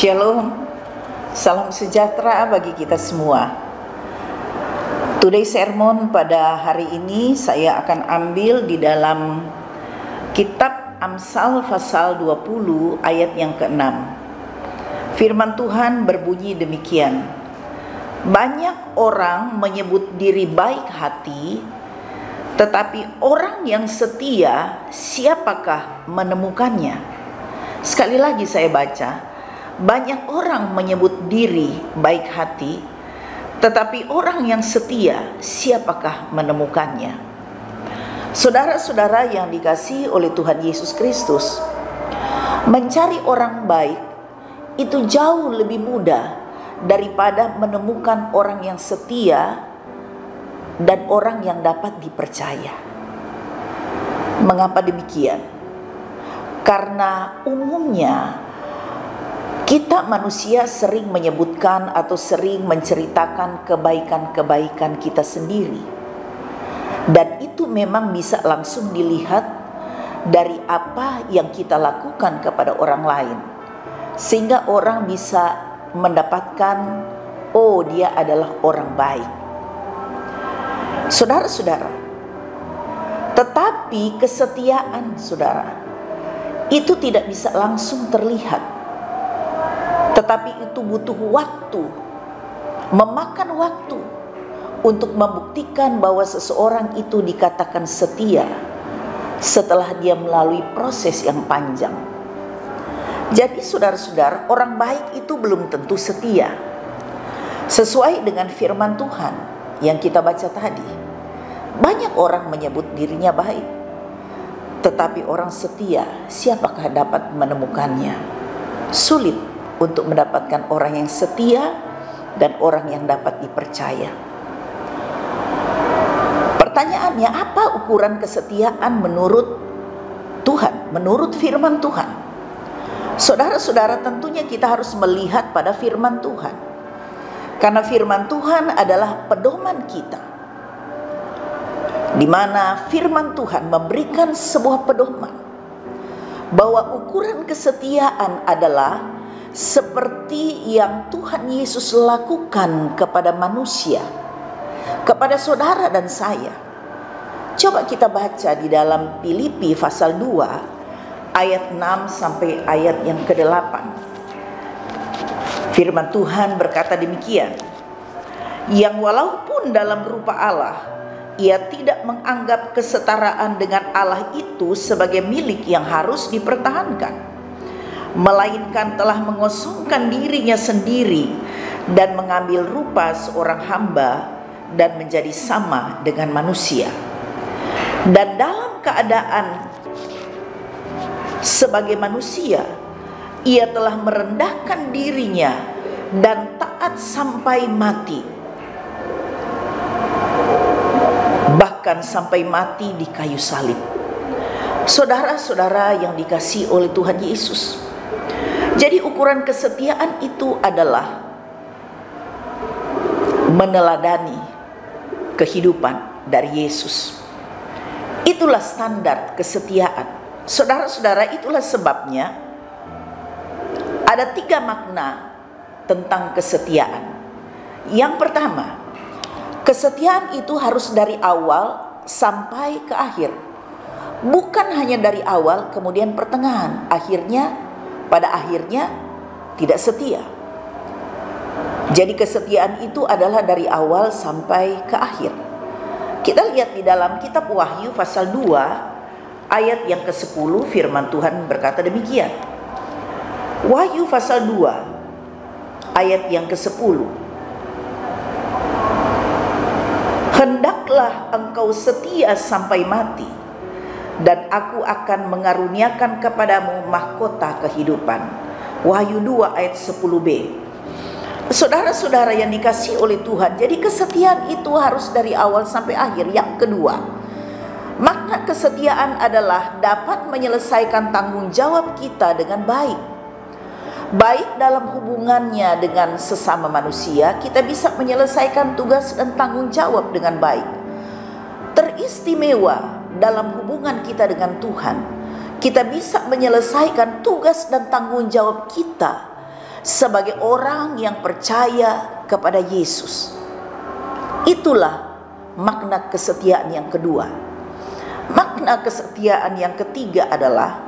Shalom, salam sejahtera bagi kita semua. Today sermon pada hari ini saya akan ambil di dalam kitab Amsal pasal 20 ayat yang ke-6. Firman Tuhan berbunyi demikian: banyak orang menyebut diri baik hati, tetapi orang yang setia siapakah menemukannya? Sekali lagi saya baca. Banyak orang menyebut diri baik hati, tetapi orang yang setia siapakah menemukannya? Saudara-saudara yang dikasihi oleh Tuhan Yesus Kristus, mencari orang baik itu jauh lebih mudah daripada menemukan orang yang setia dan orang yang dapat dipercaya. Mengapa demikian? Karena umumnya kita manusia sering menyebutkan atau sering menceritakan kebaikan-kebaikan kita sendiri. Dan itu memang bisa langsung dilihat dari apa yang kita lakukan kepada orang lain. Sehingga orang bisa mendapatkan, oh dia adalah orang baik. Saudara-saudara, tetapi kesetiaan saudara, itu tidak bisa langsung terlihat. Tetapi itu butuh waktu, memakan waktu untuk membuktikan bahwa seseorang itu dikatakan setia setelah dia melalui proses yang panjang. Jadi saudara-saudara, orang baik itu belum tentu setia. Sesuai dengan firman Tuhan yang kita baca tadi, banyak orang menyebut dirinya baik, tetapi orang setia siapakah dapat menemukannya? Sulit untuk mendapatkan orang yang setia dan orang yang dapat dipercaya. Pertanyaannya, apa ukuran kesetiaan menurut Tuhan, menurut firman Tuhan? Saudara-saudara, tentunya kita harus melihat pada firman Tuhan. Karena firman Tuhan adalah pedoman kita, di mana firman Tuhan memberikan sebuah pedoman bahwa ukuran kesetiaan adalah seperti yang Tuhan Yesus lakukan kepada manusia, kepada saudara dan saya. Coba kita baca di dalam Filipi pasal 2 ayat 6 sampai ayat yang ke-8. Firman Tuhan berkata demikian: yang walaupun dalam rupa Allah, ia tidak menganggap kesetaraan dengan Allah itu sebagai milik yang harus dipertahankan, melainkan telah mengosongkan dirinya sendiri dan mengambil rupa seorang hamba dan menjadi sama dengan manusia. Dan dalam keadaan sebagai manusia, ia telah merendahkan dirinya dan taat sampai mati, bahkan sampai mati di kayu salib. Saudara-saudara yang dikasihi oleh Tuhan Yesus, jadi ukuran kesetiaan itu adalah meneladani kehidupan dari Yesus. Itulah standar kesetiaan. Saudara-saudara, itulah sebabnya ada 3 makna tentang kesetiaan. Yang pertama, kesetiaan itu harus dari awal sampai ke akhir. Bukan hanya dari awal kemudian pertengahan, pada akhirnya tidak setia. Jadi kesetiaan itu adalah dari awal sampai ke akhir. Kita lihat di dalam kitab Wahyu pasal 2 ayat yang ke-10, firman Tuhan berkata demikian. Wahyu pasal 2 ayat yang ke-10. Hendaklah engkau setia sampai mati, dan aku akan mengaruniakan kepadamu mahkota kehidupan. Wahyu 2 ayat 10b. Saudara-saudara yang dikasihi oleh Tuhan, jadi kesetiaan itu harus dari awal sampai akhir. Yang kedua, makna kesetiaan adalah dapat menyelesaikan tanggung jawab kita dengan baik. Baik dalam hubungannya dengan sesama manusia, kita bisa menyelesaikan tugas dan tanggung jawab dengan baik. Teristimewa dalam hubungan kita dengan Tuhan, kita bisa menyelesaikan tugas dan tanggung jawab kita sebagai orang yang percaya kepada Yesus. Itulah makna kesetiaan yang kedua. Makna kesetiaan yang ketiga adalah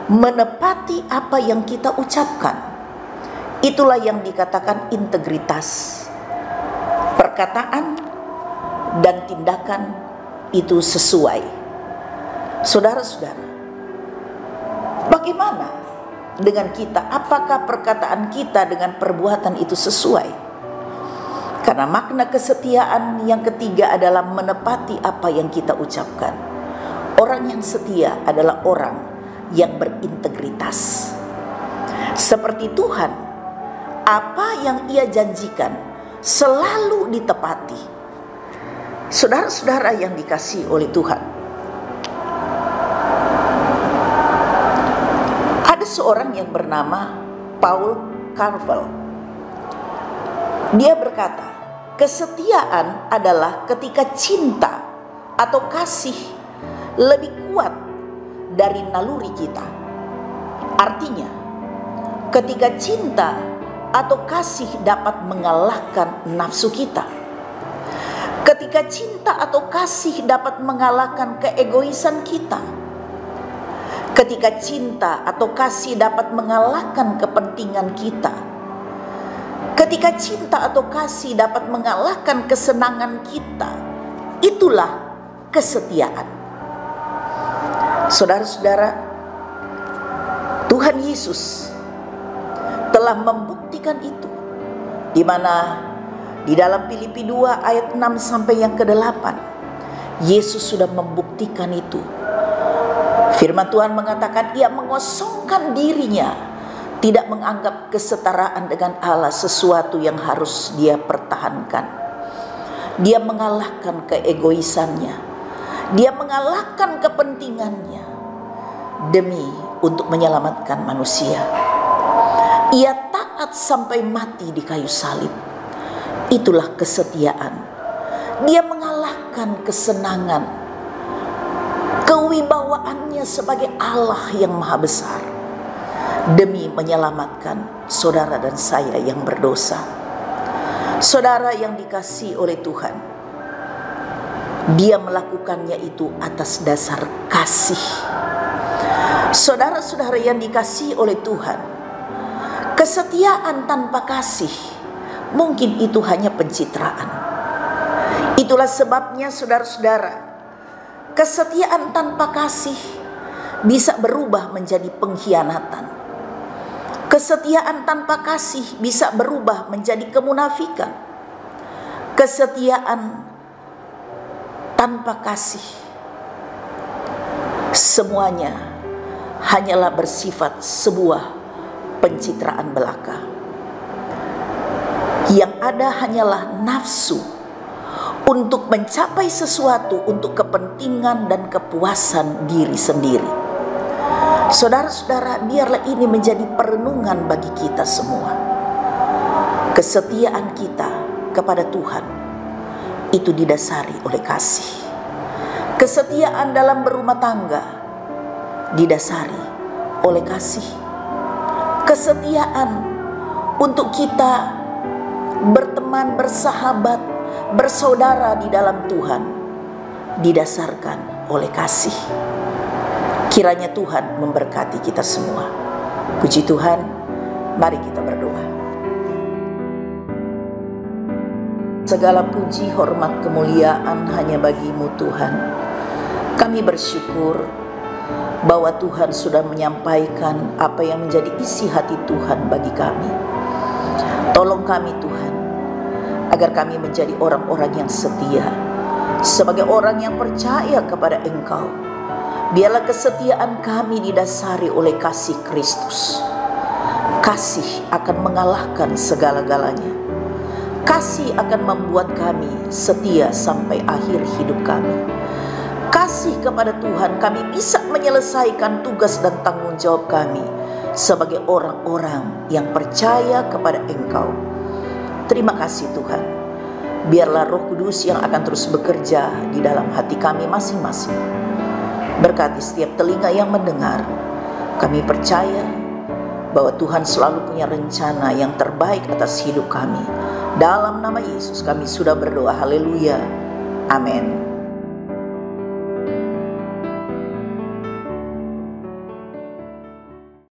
menepati apa yang kita ucapkan. Itulah yang dikatakan integritas. Perkataan dan tindakan itu sesuai. Saudara-saudara, bagaimana dengan kita? Apakah perkataan kita dengan perbuatan itu sesuai? Karena makna kesetiaan yang ketiga adalah menepati apa yang kita ucapkan. Orang yang setia adalah orang yang berintegritas. Seperti Tuhan, apa yang Ia janjikan selalu ditepati. Saudara-saudara yang dikasihi oleh Tuhan, ada seorang yang bernama Paul Carvel. Dia berkata, kesetiaan adalah ketika cinta atau kasih lebih kuat dari naluri kita. Artinya, ketika cinta atau kasih dapat mengalahkan nafsu kita. Ketika cinta atau kasih dapat mengalahkan keegoisan kita. Ketika cinta atau kasih dapat mengalahkan kepentingan kita. Ketika cinta atau kasih dapat mengalahkan kesenangan kita. Itulah kesetiaan. Saudara-saudara, Tuhan Yesus telah membuktikan itu, di mana di dalam Filipi 2 ayat 6 sampai yang ke-8 Yesus sudah membuktikan itu. Firman Tuhan mengatakan Ia mengosongkan dirinya, tidak menganggap kesetaraan dengan Allah sesuatu yang harus Dia pertahankan. Dia mengalahkan keegoisannya, Dia mengalahkan kepentingannya demi untuk menyelamatkan manusia. Ia taat sampai mati di kayu salib. Itulah kesetiaan. Dia mengalahkan kesenangan, kewibawaannya sebagai Allah yang maha besar demi menyelamatkan saudara dan saya yang berdosa. Saudara yang dikasihi oleh Tuhan, Dia melakukannya itu atas dasar kasih. Saudara-saudara yang dikasihi oleh Tuhan, kesetiaan tanpa kasih mungkin itu hanya pencitraan. Itulah sebabnya saudara-saudara, kesetiaan tanpa kasih bisa berubah menjadi pengkhianatan. Kesetiaan tanpa kasih bisa berubah menjadi kemunafikan. Kesetiaan tanpa kasih semuanya hanyalah bersifat sebuah pencitraan belaka. Yang ada hanyalah nafsu untuk mencapai sesuatu untuk kepentingan dan kepuasan diri sendiri. Saudara-saudara, biarlah ini menjadi perenungan bagi kita semua. Kesetiaan kita kepada Tuhan itu didasari oleh kasih. Kesetiaan dalam berumah tangga didasari oleh kasih. Kesetiaan untuk kita berteman, bersahabat, bersaudara di dalam Tuhan didasarkan oleh kasih. Kiranya Tuhan memberkati kita semua. Puji Tuhan, mari kita berdoa. Segala puji, hormat, kemuliaan hanya bagi-Mu Tuhan. Kami bersyukur bahwa Tuhan sudah menyampaikan apa yang menjadi isi hati Tuhan bagi kami. Tolong kami Tuhan, agar kami menjadi orang-orang yang setia, sebagai orang yang percaya kepada Engkau. Biarlah kesetiaan kami didasari oleh kasih Kristus. Kasih akan mengalahkan segala-galanya. Kasih akan membuat kami setia sampai akhir hidup kami. Kasih kepada Tuhan, kami bisa menyelesaikan tugas dan tanggung jawab kami sebagai orang-orang yang percaya kepada Engkau. Terima kasih Tuhan. Biarlah Roh Kudus yang akan terus bekerja di dalam hati kami masing-masing. Berkati setiap telinga yang mendengar. Kami percaya bahwa Tuhan selalu punya rencana yang terbaik atas hidup kami. Dalam nama Yesus kami sudah berdoa, haleluya, amin.